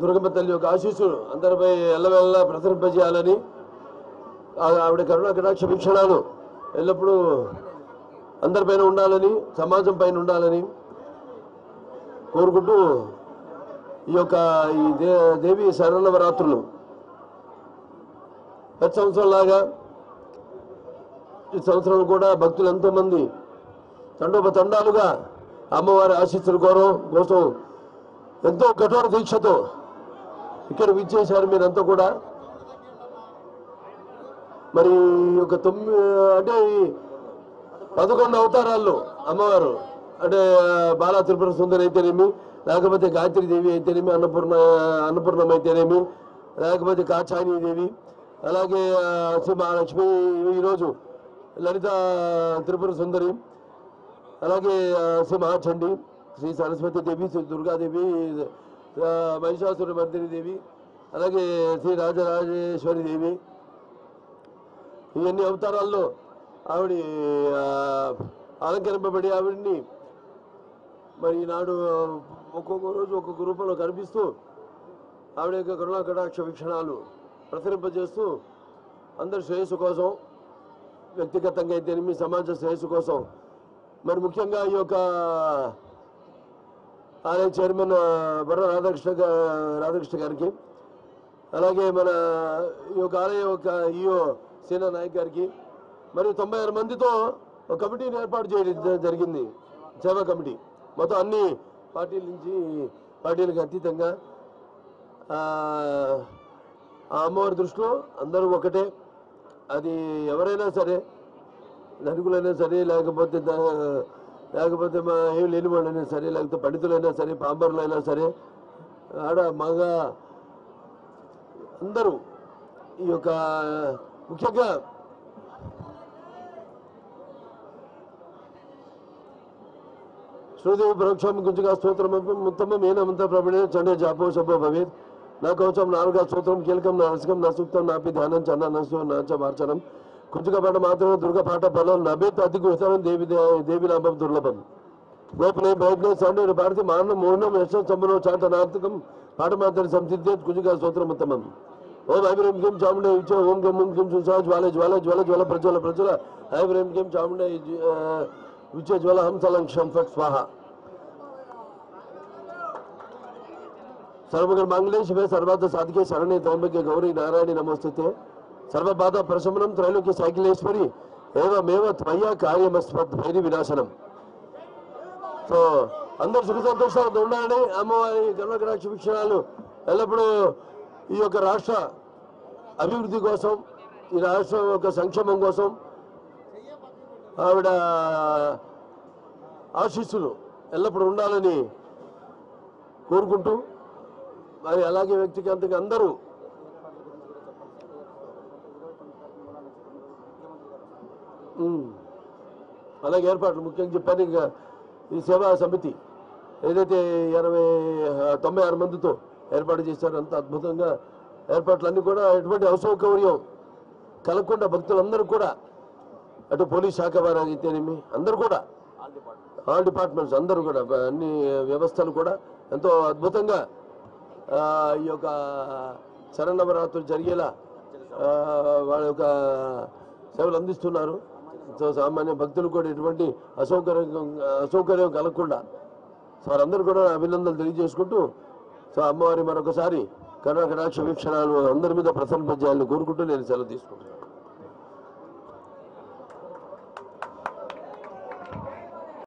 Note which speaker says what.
Speaker 1: దుర్గమ్మ తల్లి యొక్క ఆశీస్సులు అందరిపై ఎల్లవెల్లా ప్రసరింపజేయాలని ఆవిడ కరుణా కటాక్ష వీక్షణాలు ఎల్లప్పుడూ అందరిపైన ఉండాలని సమాజం పైన ఉండాలని కోరుకుంటూ ఈ యొక్క ఈ దేవి శరన్నవరాత్రులు ప్రతి సంవత్సరంలాగా ఈ సంవత్సరం కూడా భక్తులు ఎంతోమంది తండోపతండాలుగా అమ్మవారి ఆశీస్సుల కోసం ఎంతో కఠోర దీక్షతో ఇక్కడ విచ్చేశారు మీరంతా కూడా. మరి ఒక అంటే 11 అవతారాల్లో అమ్మవారు అంటే బాలా త్రిపుర సుందరి అయితేనేమి, లేకపోతే గాయత్రి దేవి అయితేనేమి, అన్నపూర్ణం అయితేనేమి, లేకపోతే కాచాయని దేవి, అలాగే శ్రీ మహాలక్ష్మి, ఈరోజు లలిత త్రిపుర సుందరి, అలాగే శ్రీ మహాచండి, శ్రీ సరస్వతి దేవి, శ్రీ దుర్గాదేవి, మహిషాసుర మర్దిని దేవి, అలాగే శ్రీ రాజరాజేశ్వరి దేవి. ఇవన్నీ అవతారాల్లో ఆవిడ అలంకరింపబడి ఆవిడ్ని మరి ఈనాడు ఒక్కొక్క రోజు ఒక్కొక్క రూపంలో కనిపిస్తూ ఆవిడ యొక్క కరుణా కటాక్ష వీక్షణాలు ప్రసరింపజేస్తూ అందరి శ్రేయస్సు కోసం, వ్యక్తిగతంగా అయితేనేమి సమాజ శ్రేయస్సు కోసం, మరి ముఖ్యంగా ఈ యొక్క ఆలయ చైర్మన్ బొర్ర రాధాకృష్ణ గారికి, అలాగే మన ఈ యొక్క ఆలయ యొక్క ఈఓ సేనా నాయక్ గారికి, మరియు 96 మందితో ఒక కమిటీని ఏర్పాటు చేయడం జరిగింది, సేవా కమిటీ. మొత్తం అన్ని పార్టీలకు అతీతంగా ఆ అమ్మవారి దృష్టిలో అందరూ ఒకటే. అది ఎవరైనా సరే, ధనికులైనా సరే, లేకపోతే మా ఏమి లేని వాళ్ళైనా సరే, లేకపోతే పండితులైనా సరే, పాంబరులైనా సరే, ఆడ మగ అందరూ ఈ యొక్క ముఖ్యంగా శ్రీదేవి పరోక్షం గుంజుగా స్తోత్రం ఉత్తమం ఏనమంత ప్రబడే చండే జాపో శుభో భవేత్. నా కవచం 4వ స్తోత్రం కీలకం నా రసకం నా సూక్తం నాపి ధ్యానం చన్న నసు నాచ మార్చనం కుంజుక పాట మాత్రమే దుర్గ పాట బలం నభేత్ అతి గుహతనం దేవి నామం దుర్లభం గోపనే ప్రయత్నం సండే భారతి మానం మోహనం యశ సంబరం చాతనార్థకం పాట మాత్రం సంసిద్ధేత్ కుంజుగా స్తోత్రం ఉత్తమం. ఓం ఐబ్రహీం కిం చాముండే ఇచ్చో ఓం గం కిం సుసా జ్వాల జ్వాల జ్వల జ్వల ప్రజ్వల ప్రజ్వల ఐబ్రహీం కిం చాముండే విచ్చే జ్వల హంసలం క్షం ఫట్ స్వాహ. सर्वमंगल मांगल्ये शिवे सर्वार्थ साधिके शरण्ये त्र्यंबके गौरी नारायणी नमोस्तुते सर्वबाधा प्रशमनं त्रैलोक्य साइकिलेश्वरी एवमेव त्वया कार्यमस्मत् भैरी विनाशనం. సో అందరూ సుఖ సంతోషాలతో ఉండాలని అమ్మవారి కరుణా కటాక్ష వీక్షణాలు ఎల్లప్పుడూ ఈ యొక్క రాష్ట్ర అభివృద్ధి కోసం, ఈ రాష్ట్రం యొక్క సంక్షేమం కోసం ఆవిడ ఆశీస్సులు ఎల్లప్పుడూ ఉండాలని కోరుకుంటూ, మరి అలాగే వ్యక్తిగతంగా అందరూ అలాగే ఏర్పాట్లు ముఖ్యంగా చెప్పాను. ఇంకా ఈ సేవా సమితి ఏదైతే 96 మందితో ఏర్పాటు చేశారో అంత అద్భుతంగా ఏర్పాట్లన్నీ కూడా ఎటువంటి అసౌకర్యం కలగకుండా భక్తులందరూ కూడా, అటు పోలీస్ శాఖ వారు అయితేనేమి అందరూ కూడా, ఆల్ డిపార్ట్మెంట్స్ అందరూ కూడా, అన్ని వ్యవస్థలు కూడా ఎంతో అద్భుతంగా ఈ యొక్క శరన్నవరాత్రులు జరిగేలా వాళ్ళ యొక్క సేవలు అందిస్తున్నారు. సో సామాన్య భక్తులు కూడా ఎటువంటి అసౌకర్యం కలగకుండా వారందరూ కూడా అభినందనలు తెలియజేసుకుంటూ, సో అమ్మవారి మరొకసారి కరుణా కటాక్ష వీక్షణాలు అందరి మీద ప్రసరింపజేయాలని కోరుకుంటూ నేను సెలవు తీసుకుంటున్నాను.